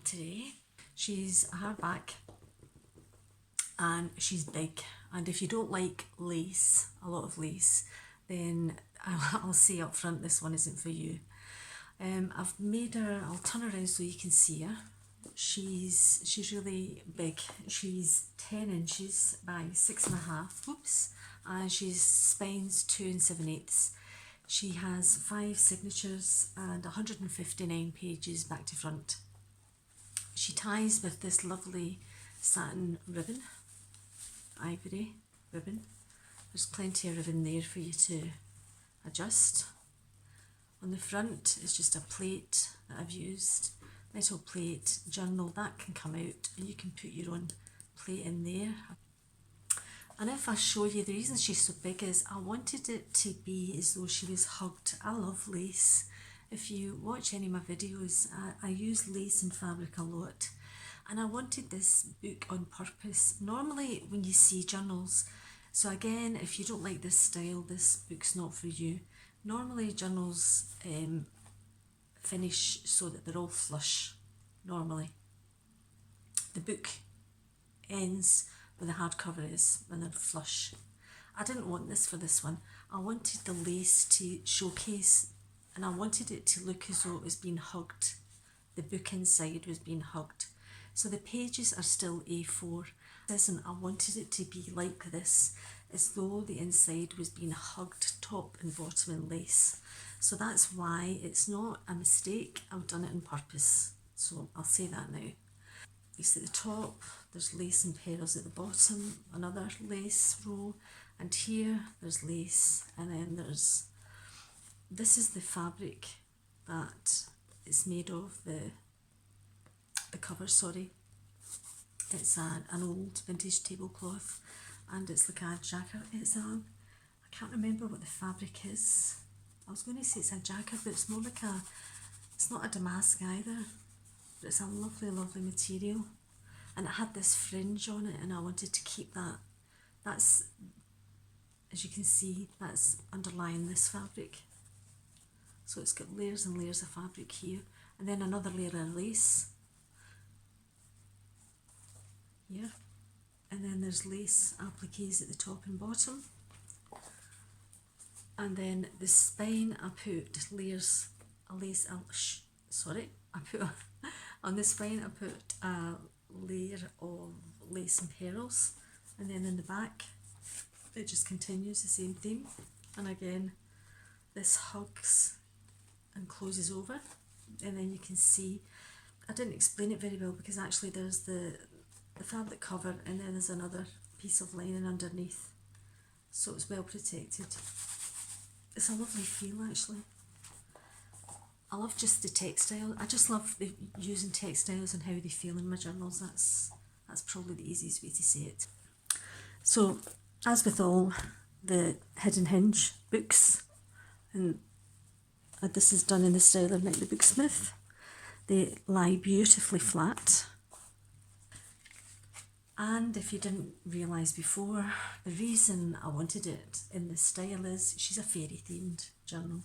today. She's a hardback and she's big, and if you don't like lace, a lot of lace, then I'll say up front this one isn't for you. I've made her, I'll turn her around so you can see her. She's really big. She's 10 inches by 6.5, oops, and she's spines 2 7/8. She has 5 signatures and 159 pages back to front. She ties with this lovely satin ribbon, ivory ribbon. There's plenty of ribbon there for you to adjust. On the front is just a plate that I've used, metal plate, journal, that can come out and you can put your own plate in there. And if I show you, the reason she's so big is I wanted it to be as though she was hugged. I love lace. If you watch any of my videos, I use lace and fabric a lot. And I wanted this book on purpose. Normally when you see journals, so again, if you don't like this style, this book's not for you. Normally journals finish so that they're all flush, normally. The book ends where the hardcover is, when they're flush. I didn't want this for this one. I wanted the lace to showcase, and I wanted it to look as though it was being hugged. The book inside was being hugged. So the pages are still A4. I wanted it to be like this, as though the inside was being hugged top and bottom in lace. So that's why it's not a mistake. I've done it on purpose. So I'll say that now. Lace at the top, there's lace and pearls at the bottom, another lace row, and here there's lace, and then this is the fabric that it's made of, the cover, sorry. It's an old vintage tablecloth, and it's like a jacket. I can't remember what the fabric is. I was going to say it's a jacket, but it's more like it's not a damask either, but it's a lovely, lovely material. And it had this fringe on it, and I wanted to keep that. That's, as you can see, that's underlying this fabric. So it's got layers and layers of fabric here, and then another layer of lace here, and then there's lace appliques at the top and bottom, and then the spine I put layers, on the spine I put a layer of lace and pearls, and then in the back it just continues the same theme, and again this hugs and closes over, and then you can see, I didn't explain it very well because actually there's the fabric cover, and then there's another piece of lining underneath, so it's well protected. It's a lovely feel actually. I love just the textile. I just love using textiles and how they feel in my journals. That's probably the easiest way to say it. So as with all the hidden hinge books, and this is done in the style of Nick the Booksmith, they lie beautifully flat. And if you didn't realise before, the reason I wanted it in this style is she's a fairy themed journal.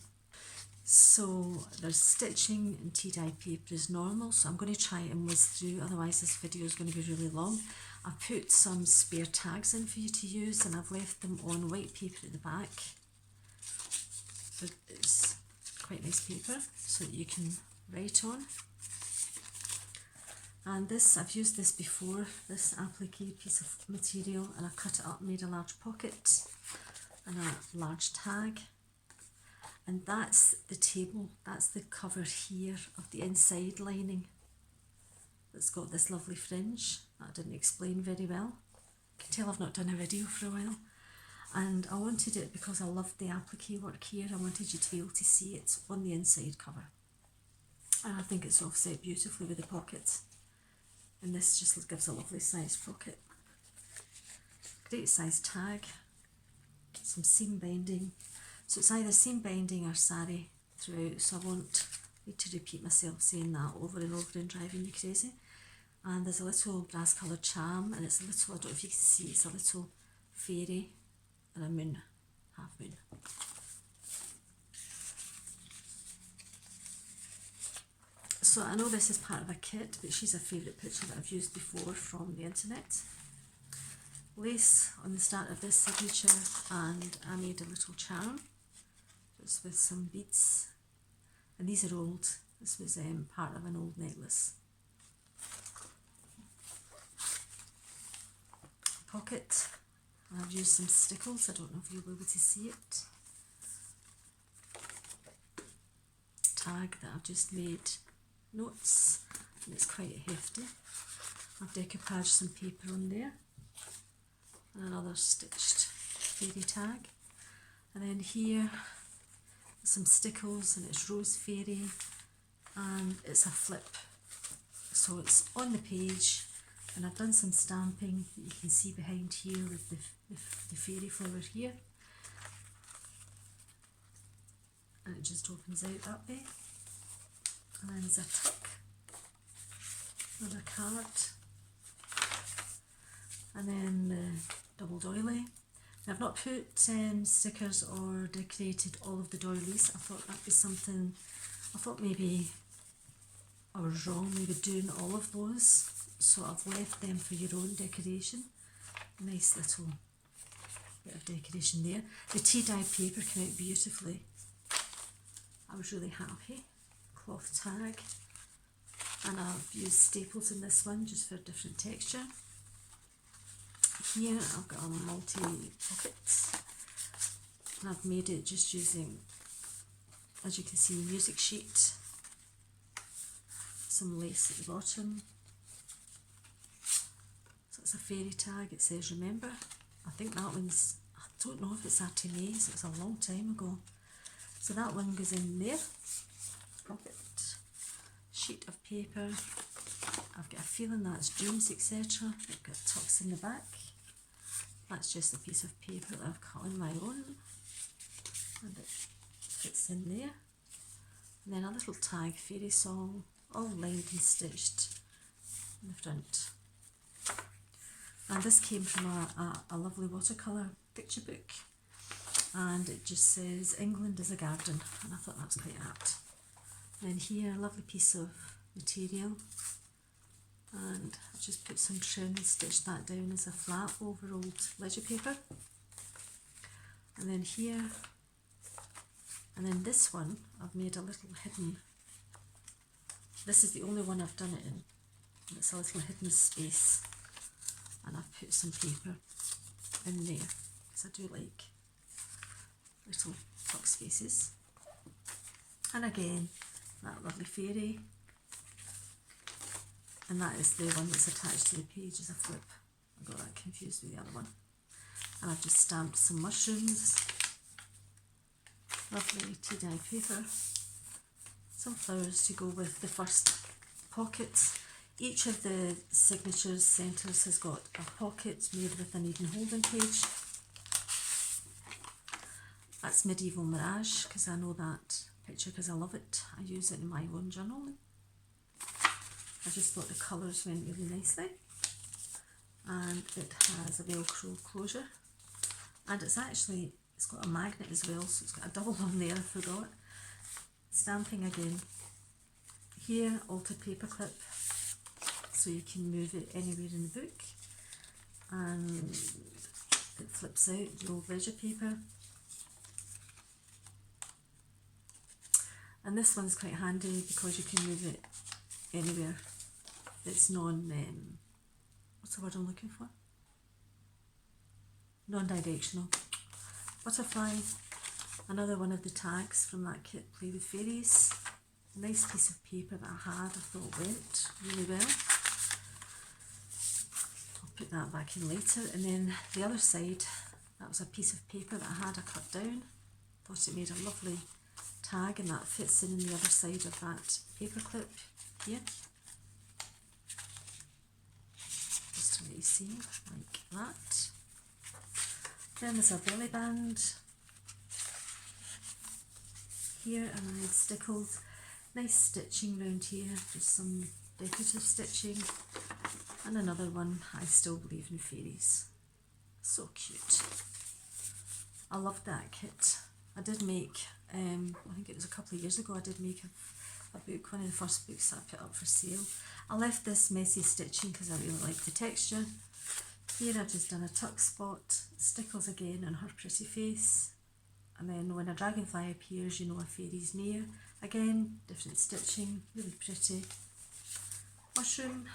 So there's stitching and tea-dye paper is normal, so I'm going to try and whiz through, otherwise this video is going to be really long. I've put some spare tags in for you to use, and I've left them on white paper at the back. But it's quite nice paper so that you can write on. And this, I've used this before, this applique piece of material, and I cut it up, made a large pocket and a large tag. And that's the table, that's the cover here of the inside lining. It's got this lovely fringe that I didn't explain very well. You can tell I've not done a video for a while. And I wanted it because I loved the applique work here. I wanted you to be able to see it on the inside cover. And I think it's offset beautifully with the pockets. And this just gives a lovely sized pocket. Great sized tag. Some seam binding. So it's either seam binding or sari throughout, so I won't need to repeat myself saying that over and over and driving you crazy. And there's a little brass coloured charm, and it's a little, I don't know if you can see, it's a little fairy and a moon, half moon. So I know this is part of a kit, but she's a favourite picture that I've used before from the internet. Lace on the start of this signature, and I made a little charm just with some beads, and these are old. This was part of an old necklace. Pocket, I've used some stickles, I don't know if you'll be able to see it. Tag that I've just made notes, and it's quite hefty. I've decoupaged some paper on there, and another stitched fairy tag. And then here, some stickles, and it's Rose Fairy, and it's a flip. So it's on the page, and I've done some stamping that you can see behind here with the fairy flower here. And it just opens out that way. And then there's a tuck, another card, and then the double doily. Now, I've not put stickers or decorated all of the doilies. I thought that'd be something, I thought maybe I was wrong, maybe doing all of those. So I've left them for your own decoration. Nice little bit of decoration there. The tea dye paper came out beautifully. I was really happy. Cloth tag, and I've used staples in this one just for a different texture. Here I've got a multi-pocket, and I've made it just using, as you can see, music sheet, some lace at the bottom. So it's a fairy tag, it says remember. I think that one's, I don't know if it's handmade, so it's a long time ago. So that one goes in there. Pocket, sheet of paper. I've got a feeling that's dreams, etc. I've got tucks in the back. That's just a piece of paper that I've cut on my own, and it fits in there. And then a little tag, fairy song, all lined and stitched in the front. And this came from a lovely watercolour picture book, and it just says England is a garden, and I thought that was quite apt. And then here, a lovely piece of material, and I've just put some trim and stitched that down as a flat over old ledger paper. And then here, and then this one, I've made a little hidden, this is the only one I've done it in, and it's a little hidden space, and I've put some paper in there, because I do like little tuck spaces. And again, that lovely fairy, and that is the one that's attached to the page as a flip. I got that confused with the other one. And I've just stamped some mushrooms, lovely tea dye paper, some flowers to go with the first pockets. Each of the signatures centres has got a pocket made with an even holding page. That's Medieval Mirage, because I know that picture because I love it. I use it in my own journal. I just thought the colours went really nicely. And it has a Velcro closure. And it's got a magnet as well, so it's got a double one there, I forgot. Stamping again. Here, altered paper clip, so you can move it anywhere in the book. And it flips out the old ledger paper. And this one's quite handy because you can move it anywhere. It's what's the word I'm looking for? Non-directional. Butterfly, another one of the tags from that kit, Play with Fairies. Nice piece of paper that I had, I thought went really well. I'll put that back in later. And then the other side, that was a piece of paper that I had, I cut down. Thought it made a lovely tag, and that fits in the other side of that paper clip here. Just to let you see, like that. Then there's a belly band here, and I had stickles. Nice stitching around here, just some decorative stitching. And another one, I Still Believe in Fairies. So cute. I loved that kit. I did make, I think it was a couple of years ago, I did make a book, one of the first books that I put up for sale. I left this messy stitching because I really like the texture. Here I've just done a tuck spot, stickles again on her pretty face, and then when a dragonfly appears you know a fairy's near. Again, different stitching, really pretty. Mushroom,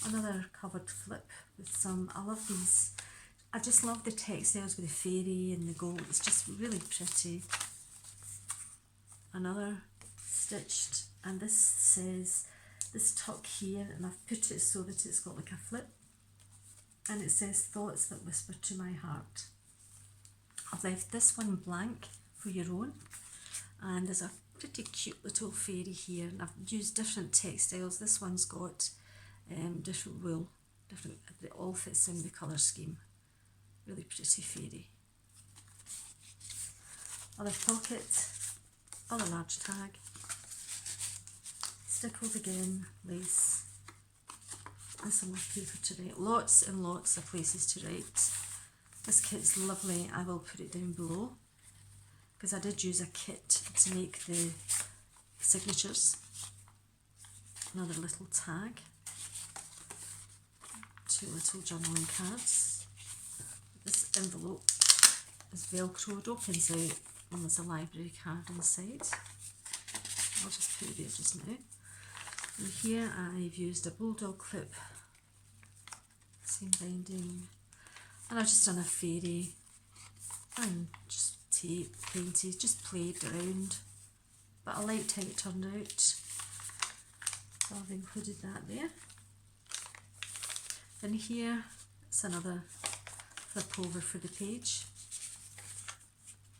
another covered flip with some, I love these, I just love the textiles with the fairy and the gold, it's just really pretty. Another stitched, and this says, this tuck here, and I've put it so that it's got like a flip, and it says thoughts that whisper to my heart. I've left this one blank for your own, and there's a pretty cute little fairy here, and I've used different textiles. This one's got different wool, it all fits in the colour scheme. Really pretty fairy. Other pocket, other large tag, stickles again, lace, and some more paper to write. Lots and lots of places to write. This kit's lovely. I will put it down below because I did use a kit to make the signatures. Another little tag, 2 little journaling cards. This envelope is velcroed, opens out, and there's a library card inside. I'll just put it there just now. And here I've used a bulldog clip, same binding, and I've just done a fairy and just tape, painted, just played around, but I liked how it turned out, so I've included that there. And here it's another flip over for the page.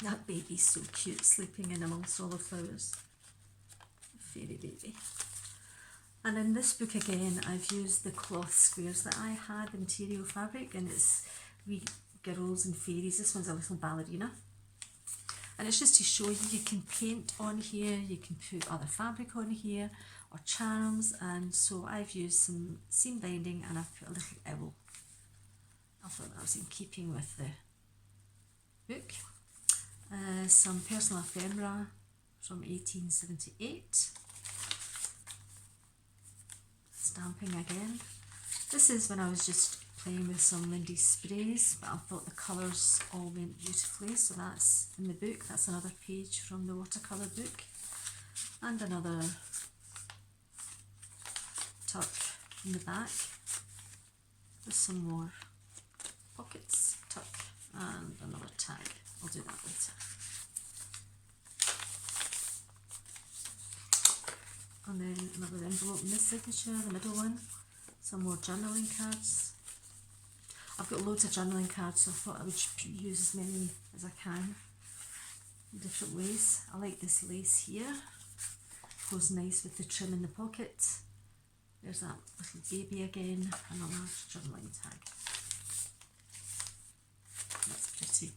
That baby's so cute, sleeping in amongst all the flowers. Fairy baby. And in this book again, I've used the cloth squares that I had, the material fabric, and it's wee girls and fairies. This one's a little ballerina. And it's just to show you, you can paint on here, you can put other fabric on here, or charms, and so I've used some seam binding and I've put a little owl. I thought that was in keeping with the book. Some personal ephemera from 1878. Stamping again. This is when I was just playing with some Lindy's sprays, but I thought the colours all went beautifully, so that's in the book. That's another page from the watercolour book. And another tuck in the back with some more pockets, tuck, and another tag. I'll do that later. And then another envelope in this signature, the middle one. Some more journaling cards. I've got loads of journaling cards, so I thought I would use as many as I can in different ways. I like this lace here. Goes nice with the trim in the pocket. There's that little baby again, and a large journaling tag. That's pretty.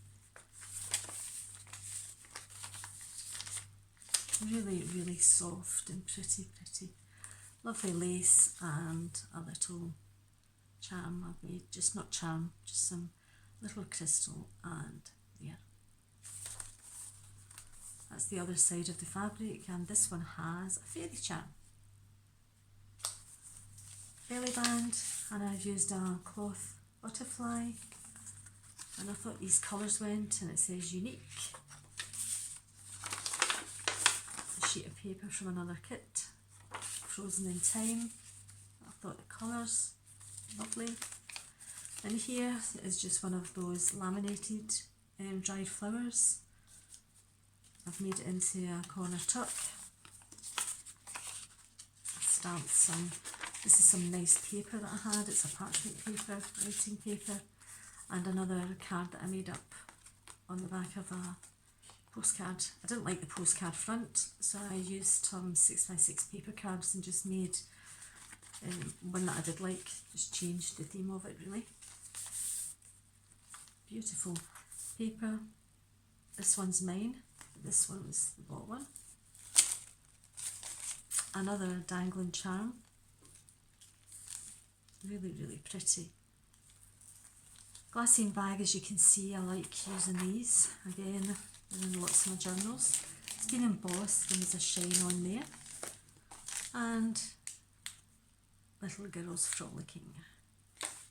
Really, really soft and pretty. Lovely lace and a little charm I've made. Just not charm, just some little crystal, and there. That's the other side of the fabric, and this one has a fairy charm. Belly band, and I've used a cloth butterfly, and I thought these colours went, and it says unique. A sheet of paper from another kit, frozen in time. I thought the colours lovely. And here is just one of those laminated dried flowers. I've made it into a corner tuck. I've stamped some, this is some nice paper that I had. It's a parchment paper, writing paper, and another card that I made up on the back of a postcard. I didn't like the postcard front, so I used some 6x6 paper cards and just made one that I did like, just changed the theme of it really. Beautiful paper. This one's mine, this one was the bought one. Another dangling charm. Really, really pretty. Glassine bag, as you can see, I like using these. Again, they're in lots of my journals. It's been embossed and there's a shine on there. and little girls frolicking.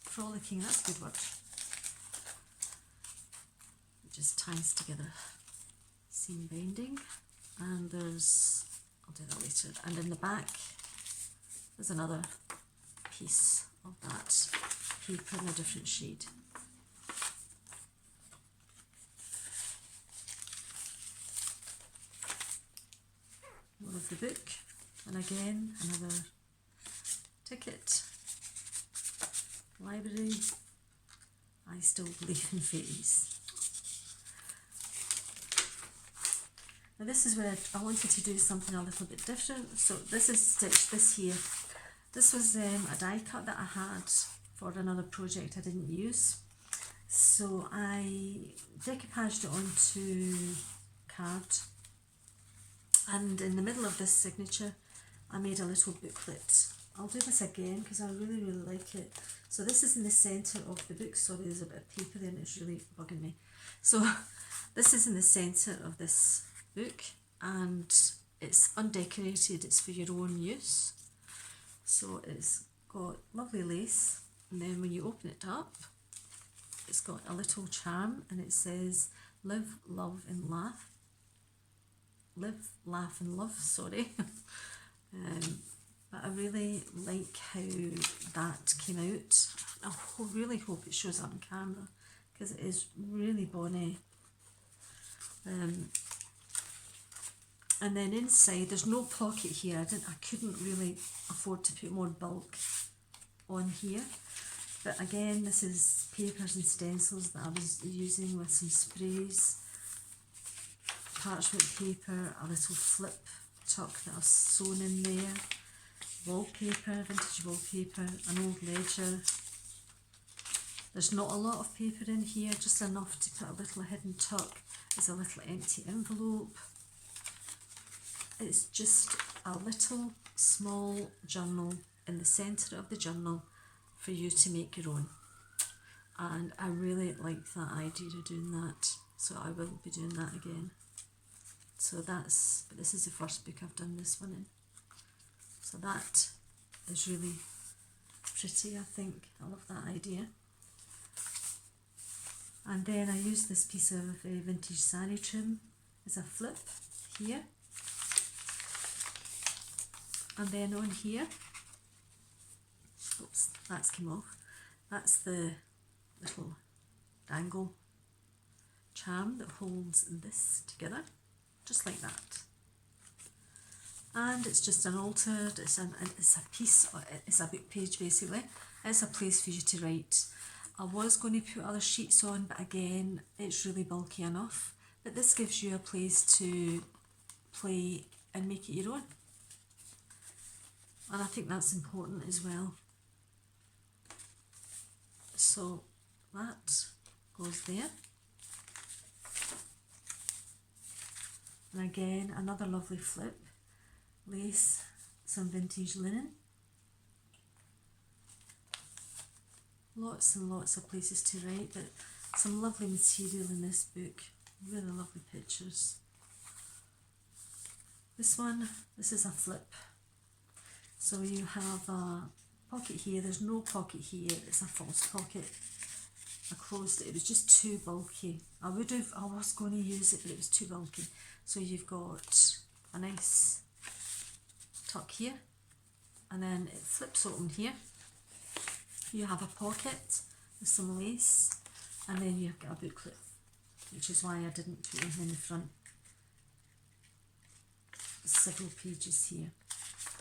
Frolicking, that's a good word. It just ties together. Seam bending, and there's, I'll do that later, and in the back there's another piece of that paper in a different shade. More of the book, and again another ticket. Library. I still believe in fairies. Now this is where I wanted to do something a little bit different. So this is stitched, this here. This was a die cut that I had for another project I didn't use. So I decoupaged it onto card, and in the middle of this signature I made a little booklet. I'll do this again because I really like it. So this is in the centre of the book. Sorry, there's a bit of paper there and it's really bugging me. So this is in the centre of this book, and it's undecorated, it's for your own use. So it's got lovely lace, and then when you open it up, it's got a little charm, and it says live, love and laugh. Live, laugh and love, sorry. But I really like how that came out. I really hope it shows up on camera because it is really bonny. And then inside, there's no pocket here. I couldn't really afford to put more bulk on here. But again, this is papers and stencils that I was using with some sprays, parchment paper, a little flip tuck that I've sewn in there, wallpaper, vintage wallpaper, an old ledger. There's not a lot of paper in here, just enough to put a little hidden tuck. There's a little empty envelope. It's just a little small journal in the centre of the journal for you to make your own. And I really like that idea of doing that, so I will be doing that again. So this is the first book I've done this one in. So that is really pretty, I think. I love that idea. And then I used this piece of vintage sari trim as a flip here. And then on here, oops, that's came off. That's the little dangle charm that holds this together, just like that. And it's just an altered, it's a piece, it's a book page basically. It's a place for you to write. I was going to put other sheets on, but again, it's really bulky enough. But this gives you a place to play and make it your own. And I think that's important as well. So that goes there. And again, another lovely flip. Lace, some vintage linen. Lots and lots of places to write, but some lovely material in this book. Really lovely pictures. This one, this is a flip. So you have a pocket here, there's no pocket here, it's a false pocket. I closed it, it was just too bulky. I was going to use it, but it was too bulky. So you've got a nice tuck here, and then it flips open here. You have a pocket with some lace, and then you've got a booklet, which is why I didn't put anything in the front. Several pages here,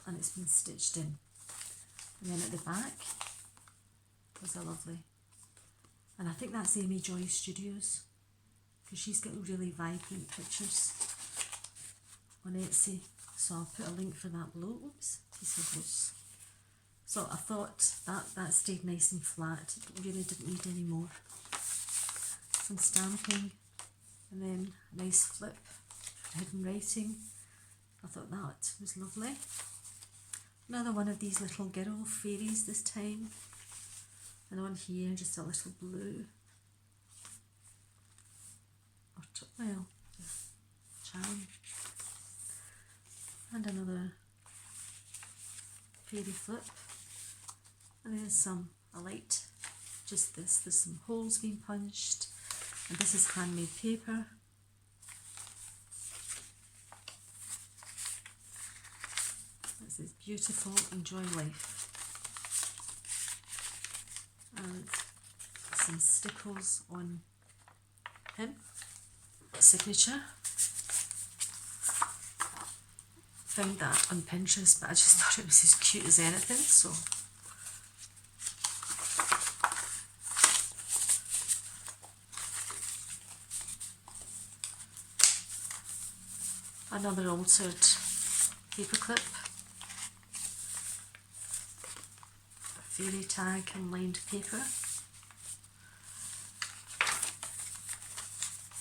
and it's been stitched in. And then at the back was a lovely, and I think that's AmyJoyStudios, because she's got really vibrant pictures on Etsy. So I'll put a link for that below. Oops, piece of loose. So I thought that stayed nice and flat. It really didn't need any more. Some stamping, and then a nice flip, hidden writing. I thought that was lovely. Another one of these little girl fairies this time. And on here, just a little blue. Well, charm. And another fairy flip, and then a light, just this. There's some holes being punched, and this is handmade paper. This is beautiful, enjoy life. And some stickers on him, signature. Found that on Pinterest, but I just thought it was as cute as anything, so. Another altered paperclip. A fairy tag and lined paper.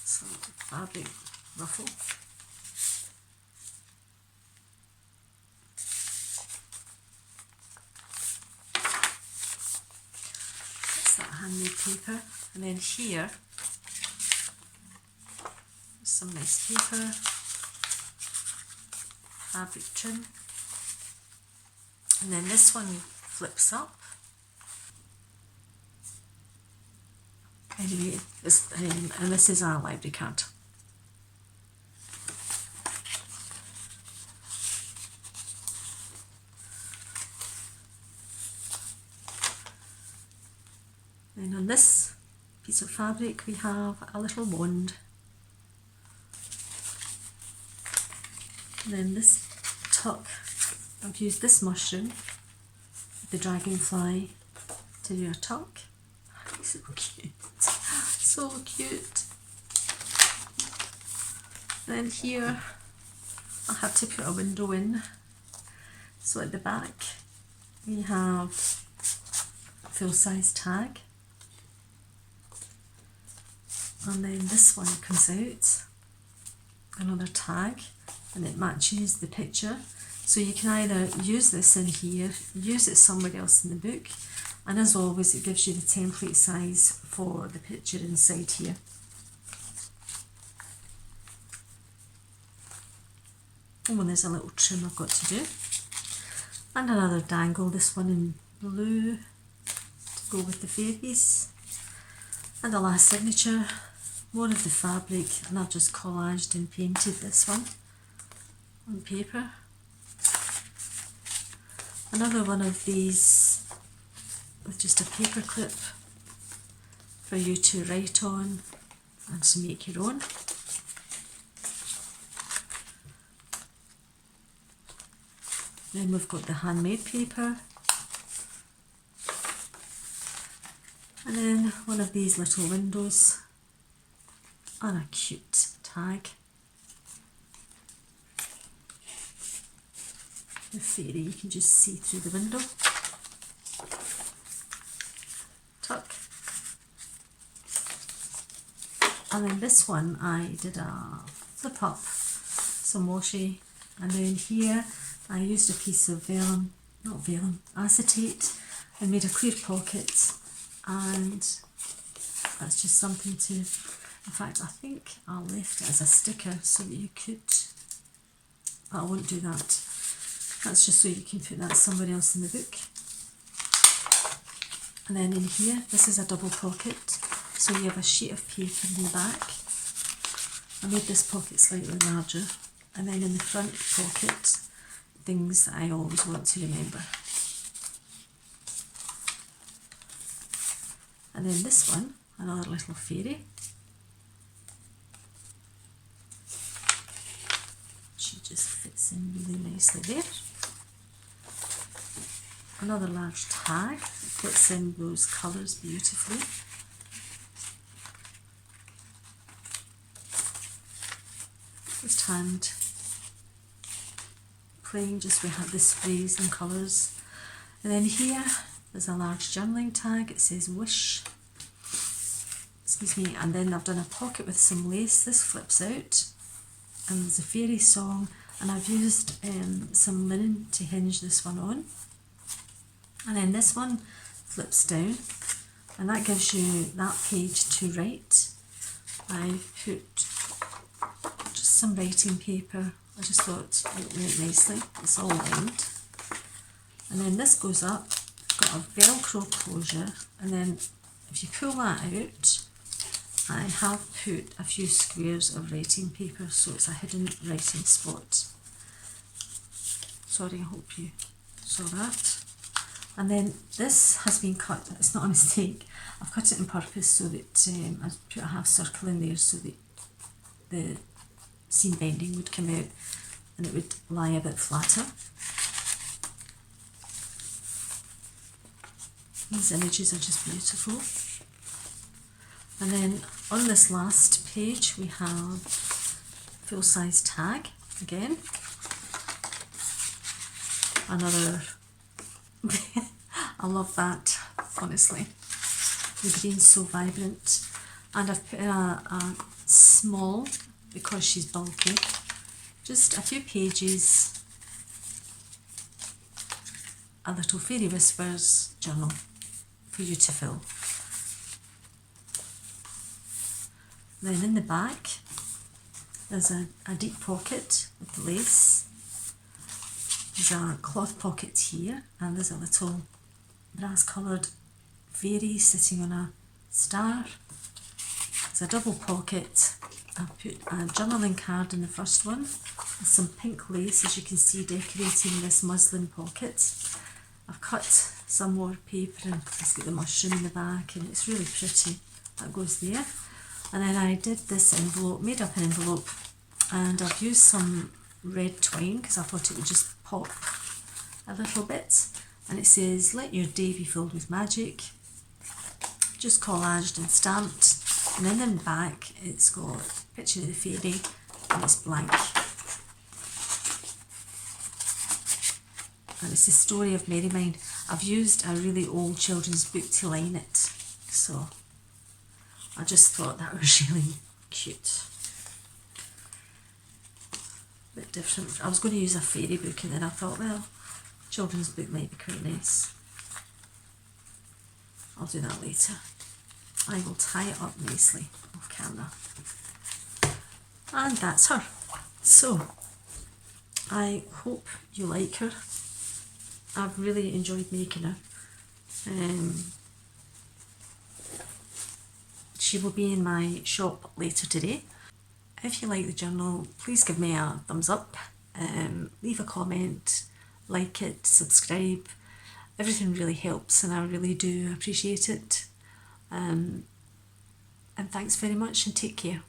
Some fabric ruffle. Handmade paper, and then here some nice paper, fabric trim, and then this one flips up. Anyway, and this is our library card. Then on this piece of fabric we have a little wand. And then this tuck, I've used this mushroom, the dragonfly, to do a tuck. So cute, so cute. Then here I had to put a window in. So at the back we have a full-size tag. And then this one comes out, another tag, and it matches the picture. So you can either use this in here, use it somewhere else in the book, and as always it gives you the template size for the picture inside here. Oh, and there's a little trim I've got to do. And another dangle, this one in blue to go with the fairies. And the last signature. More of the fabric, and I've just collaged and painted this one on paper. Another one of these with just a paper clip for you to write on and to make your own. Then we've got the handmade paper, and then one of these little windows and a cute tag. The fairy, you can just see through the window. Tuck. And then this one I did a flip up, some washi, and then here I used a piece of acetate, and made a clear pocket, and that's just something to. In fact, I think I left it as a sticker so that you could, but I won't do that. That's just so you can put that somewhere else in the book. And then in here, this is a double pocket, so you have a sheet of paper in the back. I made this pocket slightly larger, and then in the front pocket, things that I always want to remember. And then this one, another little fairy. She just fits in really nicely there. Another large tag that fits in those colours beautifully. Just hand plain, just we have the sprays and colours. And then here there's a large journaling tag, it says wish. Excuse me, and then I've done a pocket with some lace. This flips out, and there's a fairy song, and I've used some linen to hinge this one on. And then this one flips down, and that gives you that page to write. I put just some writing paper. I just thought it would write nicely. It's all lined. And then this goes up, got a Velcro closure, and then if you pull that out, I have put a few squares of writing paper, so it's a hidden writing spot. Sorry, I hope you saw that. And then this has been cut, it's not a mistake, I've cut it on purpose so that I put a half circle in there so that the seam bending would come out and it would lie a bit flatter. These images are just beautiful. And then on this last page we have full-size tag again. Another, I love that, honestly. The green's so vibrant. And I've put a small, because she's bulky, just a few pages, a little Fairy Whispers journal for you to fill. Then in the back there's a deep pocket with lace. There's a cloth pocket here, and there's a little brass coloured fairy sitting on a star. There's a double pocket. I put a journaling card in the first one with some pink lace, as you can see, decorating this muslin pocket. I've cut some more paper and it's got the mushroom in the back, and it's really pretty. That goes there. And then I did this envelope, made up an envelope, and I've used some red twine because I thought it would just pop a little bit. And it says, "Let your day be filled with magic." Just collaged and stamped. And then in the back it's got a picture of the fairy and it's blank. And it's the story of Mary Mine. I've used a really old children's book to line it, so I just thought that was really cute. A bit different. I was going to use a fairy book, and then I thought, well, children's book might be quite nice. I'll do that later. I will tie it up nicely off camera. And that's her. So, I hope you like her. I've really enjoyed making her. She will be in my shop later today. If you like the journal, please give me a thumbs up, leave a comment, like it, subscribe. Everything really helps and I really do appreciate it. And thanks very much and take care.